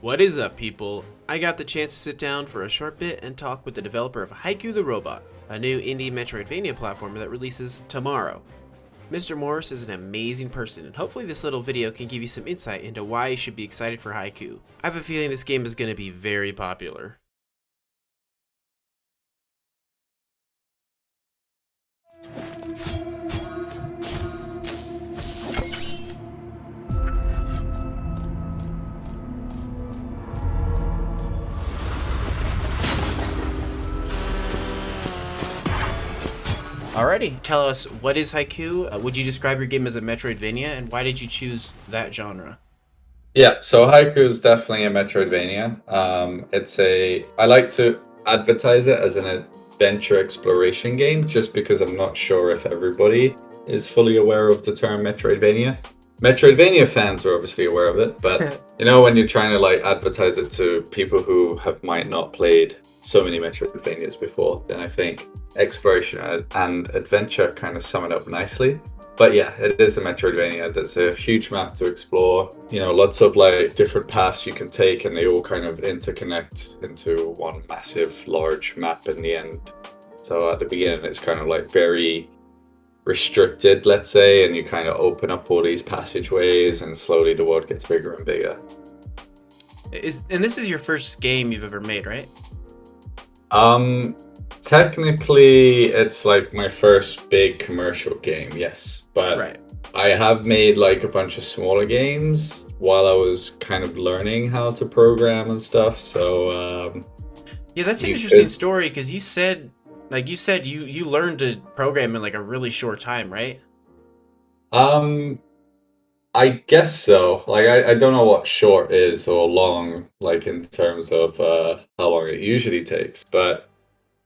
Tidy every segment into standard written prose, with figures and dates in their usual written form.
What is up, people? I got the chance to sit down for a short bit and talk with the developer of Haiku the Robot, a new indie Metroidvania platformer that releases tomorrow. Mr. Morris is an amazing person, and hopefully this little video can give you some insight into why you should be excited for Haiku. I have a feeling this game is going to be very popular. Alrighty, tell us, what is Haiku? Would you describe your game as a Metroidvania, and why did you choose that genre? Yeah, so Haiku is definitely a Metroidvania. I like to advertise it as an adventure exploration game just because I'm not sure if everybody is fully aware of the term Metroidvania. Metroidvania fans are obviously aware of it, but when you're trying to like advertise it to people who might not played so many Metroidvanias before, then I think exploration and adventure kind of sum it up nicely. But yeah, it is a Metroidvania. There's a huge map to explore. Lots of like different paths you can take, and they all kind of interconnect into one massive, large map in the end. So at the beginning, it's kind of like very restricted, let's say, and you kind of open up all these passageways, and slowly the world gets bigger and bigger. And this is your first game you've ever made, right? Technically, it's like my first big commercial game, yes. But Right. I have made like a bunch of smaller games while I was kind of learning how to program and stuff. So Yeah, that's an you interesting could, story because you learned to program in like a really short time, right? um, I guess so. Like I don't know what short is or long, like in terms of how long it usually takes, but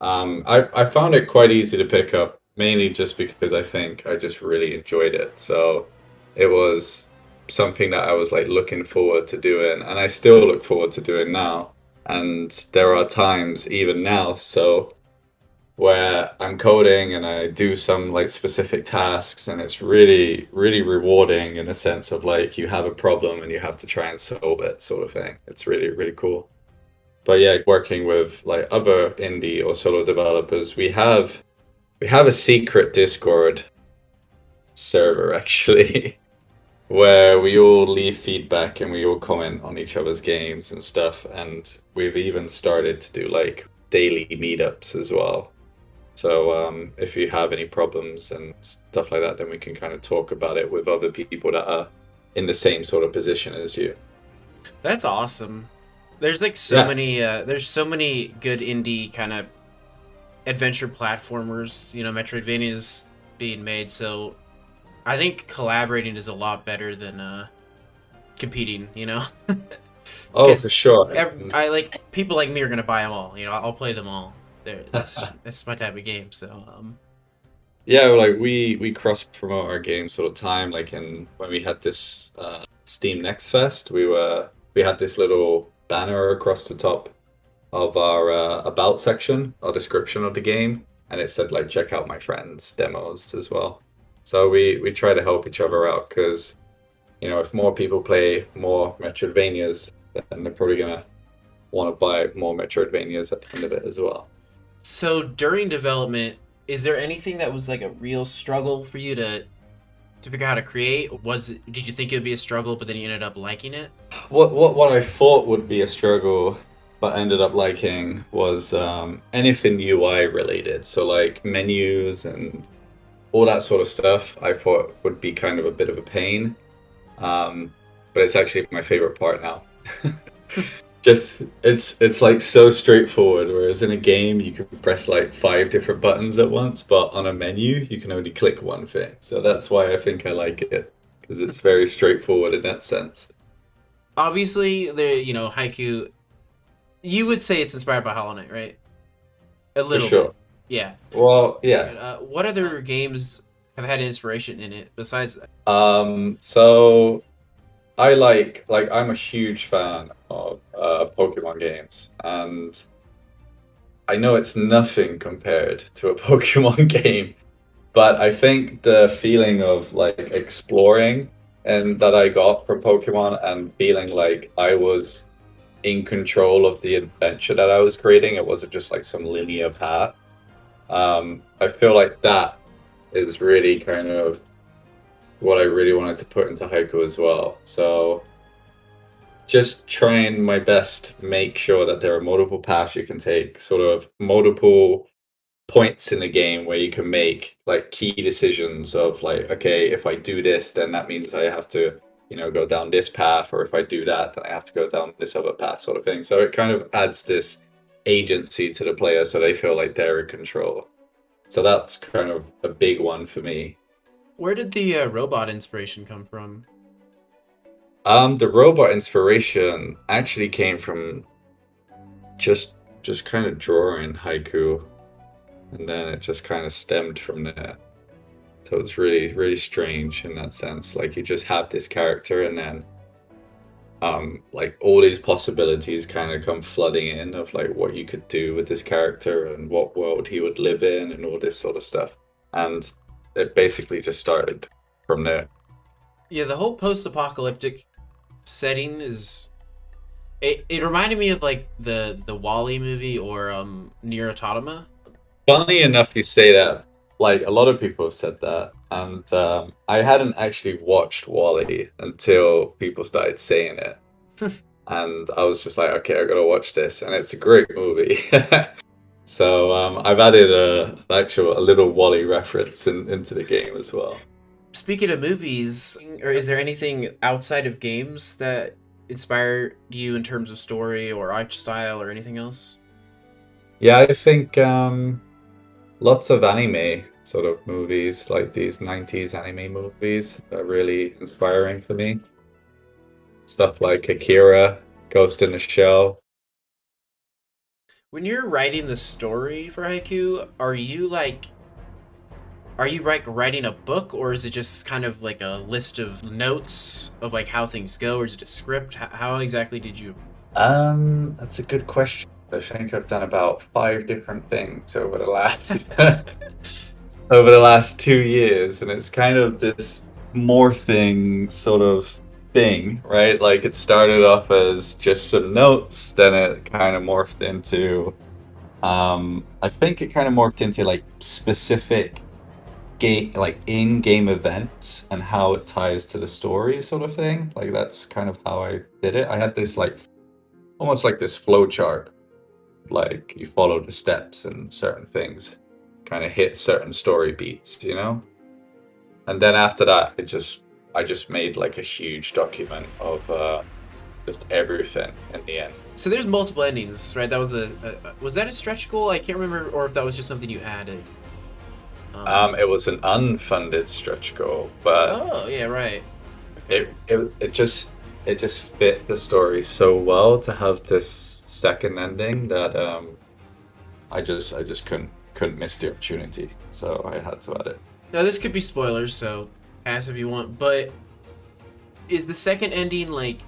I found it quite easy to pick up, mainly just because I think I just really enjoyed it. So it was something that I was like looking forward to doing, and I still look forward to doing now. And there are times, even now, so where I'm coding and I do some like specific tasks, and it's really, really rewarding in a sense of like you have a problem and you have to try and solve it, sort of thing. It's really, really cool. But yeah, working with like other indie or solo developers, we have a secret Discord server actually, where we all leave feedback and we all comment on each other's games and stuff. And we've even started to do like daily meetups as well. So if you have any problems and stuff like that, then we can kind of talk about it with other people that are in the same sort of position as you. That's awesome. There's like Yeah. there's so many good indie kind of adventure platformers, Metroidvanias being made, so I think collaborating is a lot better than competing, Oh, for because sure. I like people like me are gonna buy them all. I'll play them all. That's my type of game. So Yeah, like we cross promote our games all the time. Like in when we had this Steam Next Fest, we had this little banner across the top of our about section, our description of the game, and it said like check out my friends' demos as well. So we try to help each other out because if more people play more Metroidvanias, then they're probably gonna want to buy more Metroidvanias at the end of it as well. so during development, is there anything that was like a real struggle for you to figure out how to create? Did you think it would be a struggle, but then you ended up liking it? What I thought would be a struggle, but ended up liking was anything UI related. So like menus and all that sort of stuff. I thought would be kind of a bit of a pain, but it's actually my favorite part now. Just it's like so straightforward. Whereas in a game you can press like five different buttons at once, but on a menu you can only click one thing. So that's why I think I like it because it's very straightforward in that sense. Obviously, Haiku. You would say it's inspired by Hollow Knight, right? A For little bit. sure. Yeah. Well, yeah. What other games have had inspiration in it besides that? So I like I'm a huge fan of Pokemon games, and I know it's nothing compared to a Pokemon game, but I think the feeling of like exploring and that I got from Pokemon and feeling like I was in control of the adventure that I was creating. It wasn't just like some linear path. I feel like that is really kind of what I really wanted to put into haiku as well. So just trying my best to make sure that there are multiple paths you can take, sort of multiple points in the game where you can make like key decisions of like, okay, if I do this, then that means I have to, go down this path, or if I do that, then I have to go down this other path, sort of thing. So it kind of adds this agency to the player so they feel like they're in control. So that's kind of a big one for me. Where did the robot inspiration come from? The robot inspiration actually came from just kind of drawing haiku, and then it just kind of stemmed from there. So it's really, really strange in that sense. Like you just have this character, and then like all these possibilities kind of come flooding in of like what you could do with this character and what world he would live in and all this sort of stuff. And it basically just started from there. Yeah, the whole post-apocalyptic setting is it reminded me of like the Wall-E movie or Nier Automata. Funny enough, you say that. Like a lot of people have said that, and I hadn't actually watched Wall-E until people started saying it, and I was just like, okay, I gotta watch this, and it's a great movie. So I've added a little Wall-E reference into the game as well. Speaking of movies, or is there anything outside of games that inspired you in terms of story or art style or anything else? Yeah, I think lots of anime sort of movies, like these 90s anime movies, are really inspiring to me. Stuff like Akira, Ghost in the Shell. When you're writing the story for Haiku, are you like writing a book, or is it just kind of like a list of notes of like how things go, or is it a script? How exactly did you? That's a good question. I think I've done about 5 different things over the last over the last 2 years, and it's kind of this morphing sort of thing, right? Like it started off as just some notes, then it kind of morphed into I think it kind of morphed into like specific game, like in-game events and how it ties to the story sort of thing. Like that's kind of how I did it. I had this like almost like this flow chart, like you follow the steps and certain things kind of hit certain story beats. And then after that I just made like a huge document of just everything in the end. So there's multiple endings, right? That was was that a stretch goal? I can't remember, or if that was just something you added. It was an unfunded stretch goal, but Oh yeah, right. it just fit the story so well to have this second ending that I just couldn't miss the opportunity, so I had to add it. Now this could be spoilers, so ask if you want. But is the second ending like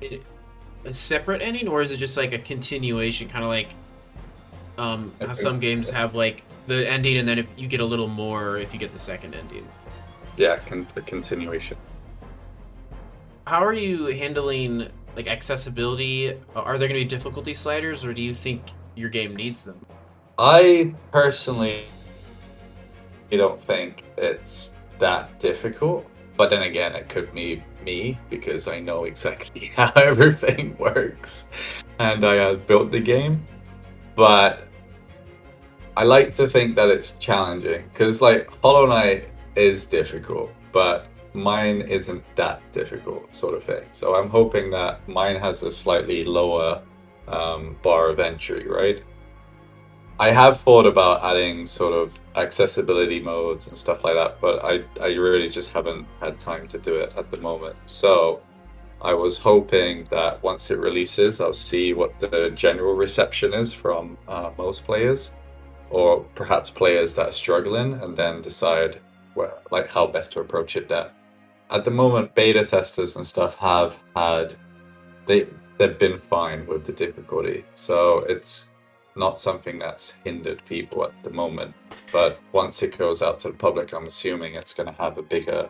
a separate ending, or is it just like a continuation, kind of like how some games have like the ending, and then if you get a little more if you get the second ending? Yeah, the continuation. How are you handling like accessibility? Are there going to be difficulty sliders, or do you think your game needs them? I personally don't think it's that difficult, but then again, it could be me because I know exactly how everything works, and I built the game. But I like to think that it's challenging because, like, Hollow Knight is difficult, but mine isn't that difficult, sort of thing. So I'm hoping that mine has a slightly lower bar of entry, right? I have thought about adding sort of accessibility modes and stuff like that, but I really just haven't had time to do it at the moment. So I was hoping that once it releases, I'll see what the general reception is from most players, or perhaps players that are struggling, and then decide like how best to approach it there. At the moment, beta testers and stuff have had they've been fine with the difficulty, so it's not something that's hindered people at the moment. But once it goes out to the public, I'm assuming it's going to have a bigger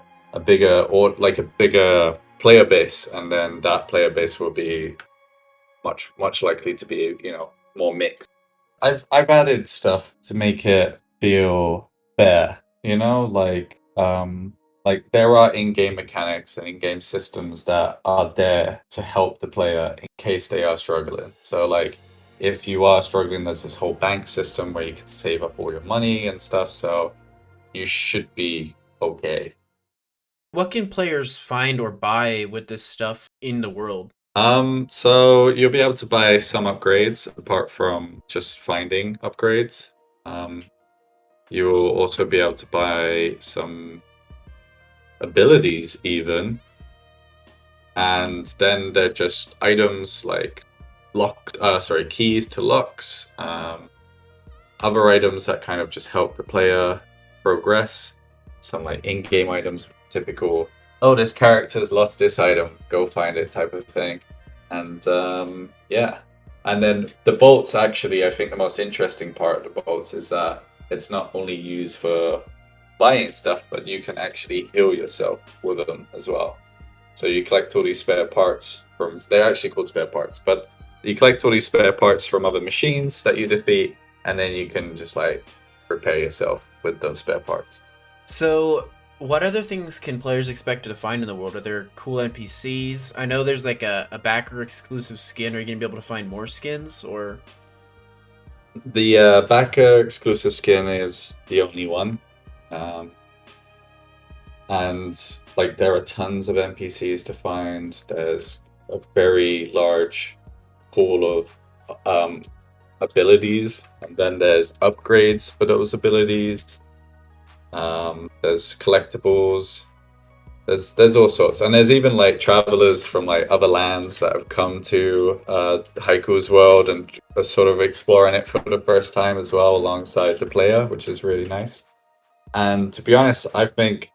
or like a bigger player base, and then that player base will be much likely to be, more mixed. I've added stuff to make it feel fair, like there are in-game mechanics and in-game systems that are there to help the player in case they are struggling. So like if you are struggling, there's this whole bank system where you can save up all your money and stuff, so you should be okay. What can players find or buy with this stuff in the world? So you'll be able to buy some upgrades apart from just finding upgrades. Um, you will also be able to buy some abilities even, and then they're just items like keys to locks, other items that kind of just help the player progress. Some like in-game items, typical, oh, this character's lost this item, go find it type of thing. And yeah. And then the bolts, actually, I think the most interesting part of the bolts is that it's not only used for buying stuff, but you can actually heal yourself with them as well. So you collect all these spare parts they're actually called spare parts, but you collect all these spare parts from other machines that you defeat, and then you can just like repair yourself with those spare parts. So, what other things can players expect to find in the world? Are there cool NPCs? I know there's like a backer exclusive skin. Are you gonna be able to find more skins, or? The backer exclusive skin is the only one. Um, and like there are tons of NPCs to find. There's a very large pool of abilities, and then there's upgrades for those abilities. There's collectibles. There's all sorts, and there's even like travelers from like other lands that have come to Haiku's world and are sort of exploring it for the first time as well, alongside the player, which is really nice. And to be honest, I think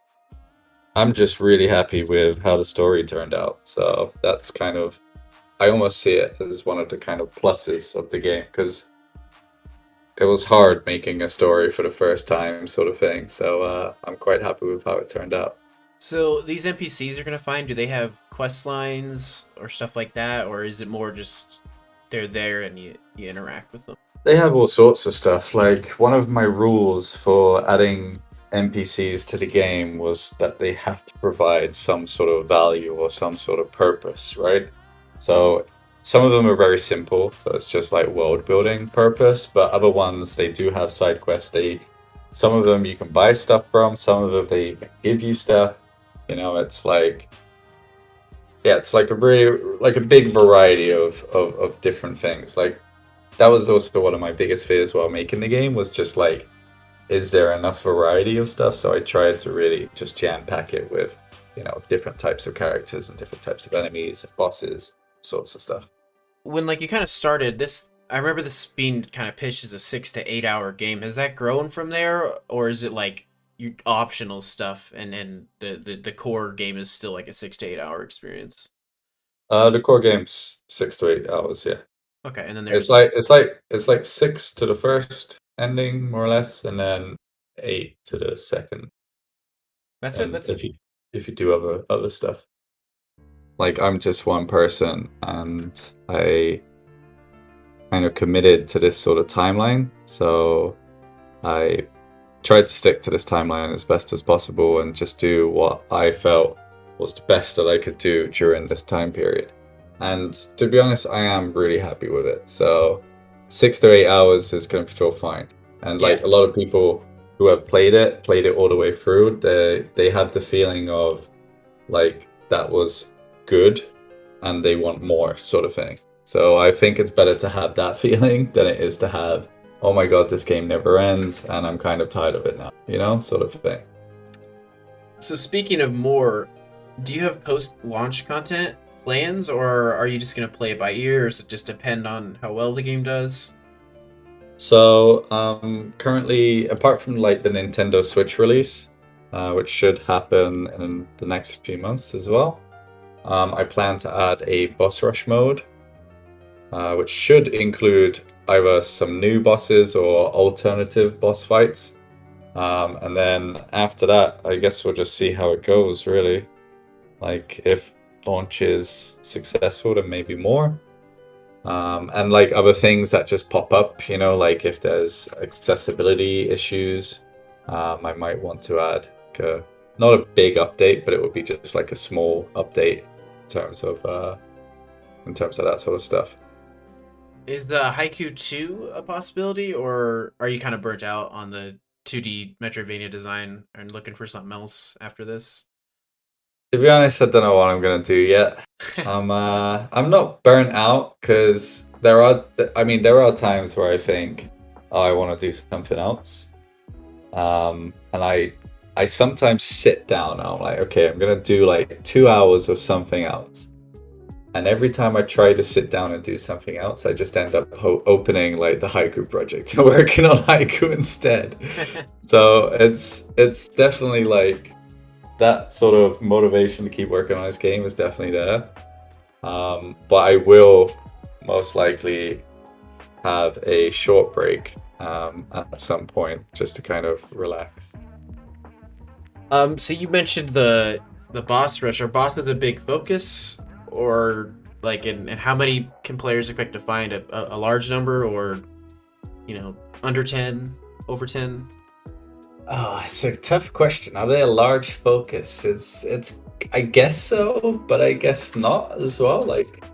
I'm just really happy with how the story turned out. So that's kind of, I almost see it as one of the kind of pluses of the game, because it was hard making a story for the first time, sort of thing. So I'm quite happy with how it turned out. So these NPCs you're gonna find, do they have quest lines or stuff like that, or is it more just they're there and you interact with them? They have all sorts of stuff. Like, one of my rules for adding NPCs to the game was that they have to provide some sort of value or some sort of purpose, right? So some of them are very simple, so it's just like world building purpose, but other ones they do have side quests. Some of them you can buy stuff from, some of them they give you stuff. It's like, yeah, it's like a really like a big variety of different things. Like, that was also one of my biggest fears while making the game, was just like, is there enough variety of stuff? So I tried to really just jam pack it with, different types of characters and different types of enemies and bosses, sorts of stuff. When like you kind of started this, I remember this being kind of pitched as a 6 to 8 hour game. Has that grown from there, or is it like you optional stuff and the core game is still like a 6 to 8 hour experience? The core game's 6 to 8 hours, yeah. Okay, and then It's there's like it's like 6 to the first ending, more or less, and then 8 to the second. that's it. And That's if you do other stuff. Like, I'm just one person, and I kind of committed to this sort of timeline. So I tried to stick to this timeline as best as possible and just do what I felt was the best that I could do during this time period. And to be honest, I am really happy with it. So 6 to 8 hours is going to feel fine. And yeah. like a lot of people who have played it all the way through, they have the feeling of like that was good and they want more, sort of thing. So I think it's better to have that feeling than it is to have, oh my god, this game never ends and I'm kind of tired of it now, sort of thing. So speaking of more, do you have post-launch content plans, or are you just gonna play it by ear, or does it just depend on how well the game does? So currently, apart from like the Nintendo Switch release, which should happen in the next few months as well, I plan to add a boss rush mode, which should include either some new bosses or alternative boss fights. And then after that, I guess we'll just see how it goes, really. Like, if launch is successful, then maybe more. And like other things that just pop up, you know, like if there's accessibility issues, I might want to add like not a big update, but it would be just like a small update in terms of that sort of stuff. Is Haiku 2 a possibility, or are you kind of burnt out on the 2D Metroidvania design and looking for something else after this? To be honest, I don't know what I'm gonna do yet. I'm not burnt out because there are times where I think, oh, I want to do something else. And I sometimes sit down and I'm like, okay, I'm gonna do like 2 hours of something else. And every time I try to sit down and do something else, I just end up opening like the haiku project and working on haiku instead. So it's definitely like that sort of motivation to keep working on this game is definitely there. But I will most likely have a short break at some point just to kind of relax. So you mentioned the boss rush. Are bosses a big focus, or like, and how many can players expect to find? A large number, or under 10, over 10? Oh, it's a tough question. Are they a large focus? It's I guess so, but I guess not as well. Like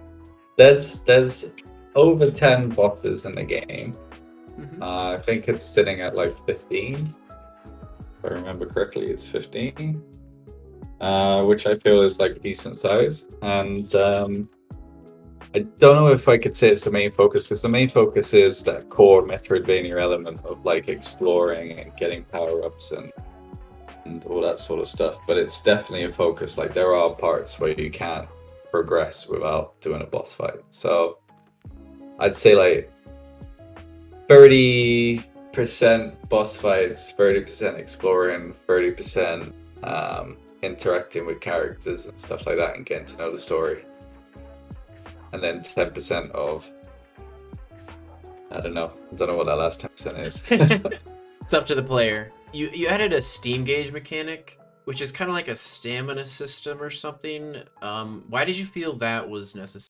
there's over 10 bosses in the game. Mm-hmm. I think it's sitting at like 15. If I remember correctly, it's 15. Which I feel is like a decent size. And I don't know if I could say it's the main focus, because the main focus is that core Metroidvania element of like exploring and getting power-ups and all that sort of stuff. But it's definitely a focus. Like there are parts where you can't progress without doing a boss fight. So I'd say like 30% boss fights, 30% exploring, 30% interacting with characters and stuff like that and getting to know the story. And then 10% of I don't know what that last 10% is. It's up to the player. You added a Steam gauge mechanic, which is kind of like a stamina system or something. Why did you feel that was necessary?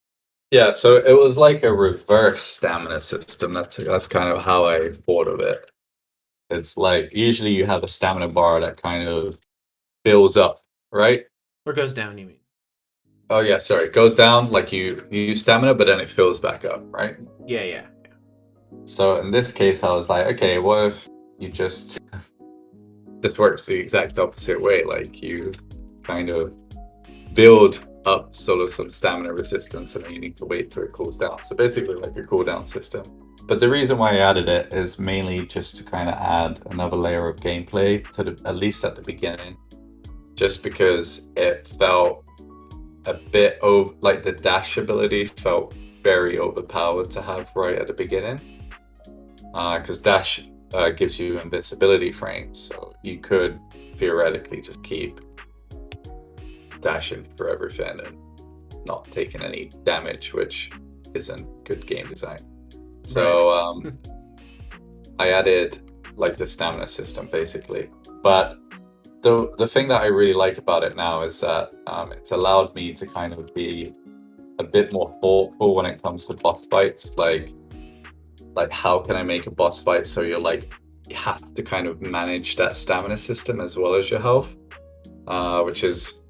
Yeah, so it was like a reverse stamina system. That's kind of how I thought of it. It's like usually you have a stamina bar that kind of fills up, right? Or goes down, you mean? Oh yeah, sorry, it goes down like you use stamina, but then it fills back up, right? Yeah, yeah. So in this case, I was like, okay, what if you just works the exact opposite way? Like you kind of build up sort of some stamina resistance, and then you need to wait till it cools down. So basically, like a cooldown system. But the reason why I added it is mainly just to kind of add another layer of gameplay to at least at the beginning, just because it felt a bit over, like the dash ability felt very overpowered to have right at the beginning. Because dash gives you invincibility frames, so you could theoretically just keep dashing for everything and not taking any damage, which isn't good game design. So Right. I added like the stamina system basically, but the thing that I really like about it now is that it's allowed me to kind of be a bit more thoughtful when it comes to boss fights. Like how can I make a boss fight so you have to kind of manage that stamina system as well as your health, which is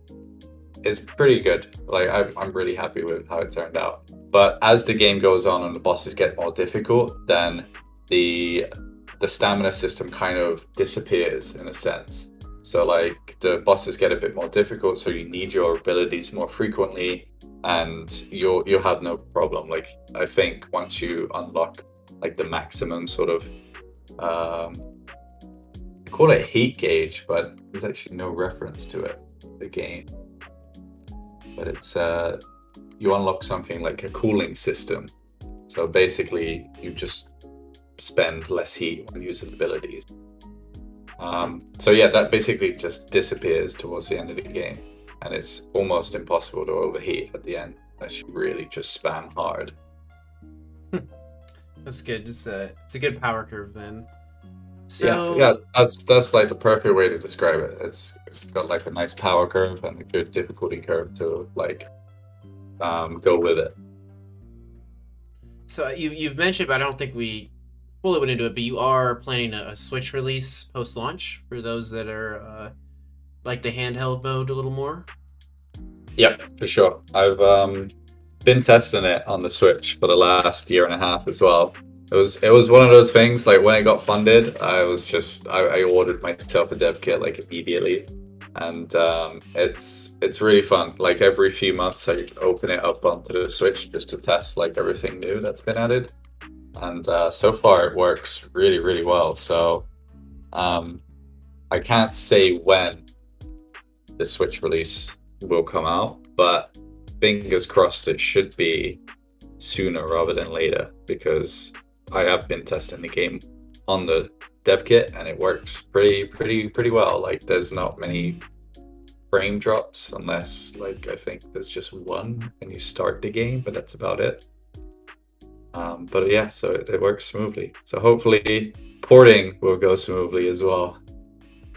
pretty good. Like I'm really happy with how it turned out. But as the game goes on and the bosses get more difficult, then the the stamina system kind of disappears in a sense. So like the bosses get a bit more difficult, so you need your abilities more frequently, and you'll have no problem. Like I think once you unlock like the maximum sort of um, I call it heat gauge, but there's actually no reference to it in the game. But it's you unlock something like a cooling system. So basically, you just spend less heat when using abilities. So yeah, that basically just disappears towards the end of the game, and it's almost impossible to overheat at the end unless you really just spam hard. That's good. It's a good power curve then. Yeah, So that's like the perfect way to describe it. It's got like a nice power curve and a good difficulty curve to like go with it. So you've mentioned, but I don't think we fully went into it. But you are planning a Switch release post launch for those that are like the handheld mode a little more. Yep, for sure. I've been testing it on the Switch for the last year and a half as well. It was one of those things like when it got funded, I ordered myself a dev kit like immediately, and it's really fun. Like every few months, I open it up onto the Switch just to test like everything new that's been added, and so far it works really really well. So um, I can't say when the Switch release will come out, but fingers crossed it should be sooner rather than later because I have been testing the game on the dev kit and it works pretty well. Like there's not many frame drops unless like I think there's just one when you start the game, but that's about it. But yeah, so it works smoothly. So hopefully porting will go smoothly as well.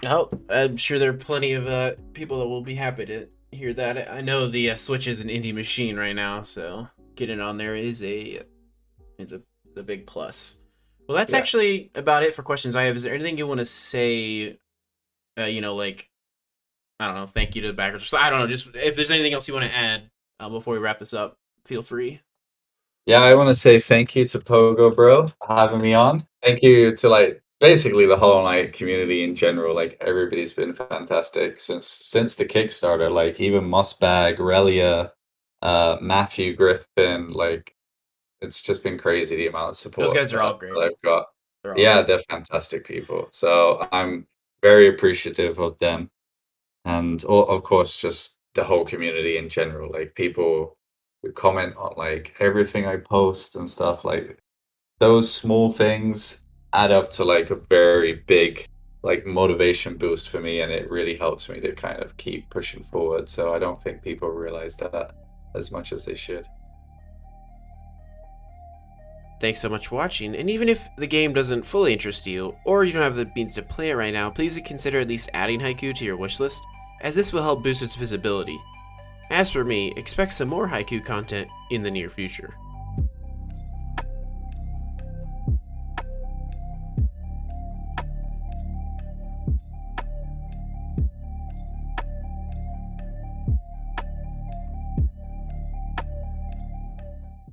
Oh, I'm sure there are plenty of people that will be happy to hear that. I know the Switch is an indie machine right now, so getting on there is a big plus. Well, that's Yeah. actually about it for questions I have. Is there anything you want to say? Like I don't know. Thank you to the backers. I don't know. Just if there's anything else you want to add before we wrap this up, feel free. Yeah, I want to say thank you to Pogo Bro for having me on. Thank you to like basically the Hollow Knight community in general. Like everybody's been fantastic since the Kickstarter. Like even Mossbag, Relia, Matthew Griffin. Like it's just been crazy the amount of support Those guys are all great. that I've got. They're all Yeah, great. they're fantastic people. So I'm very appreciative of them, and of course just the whole community in general. Like people who comment on like everything I post and stuff. Like those small things add up to like a very big like motivation boost for me, and it really helps me to kind of keep pushing forward. So I don't think people realize that as much as they should. Thanks so much for watching, and even if the game doesn't fully interest you, or you don't have the means to play it right now, please consider at least adding Haiku to your wishlist, as this will help boost its visibility. As for me, expect some more Haiku content in the near future.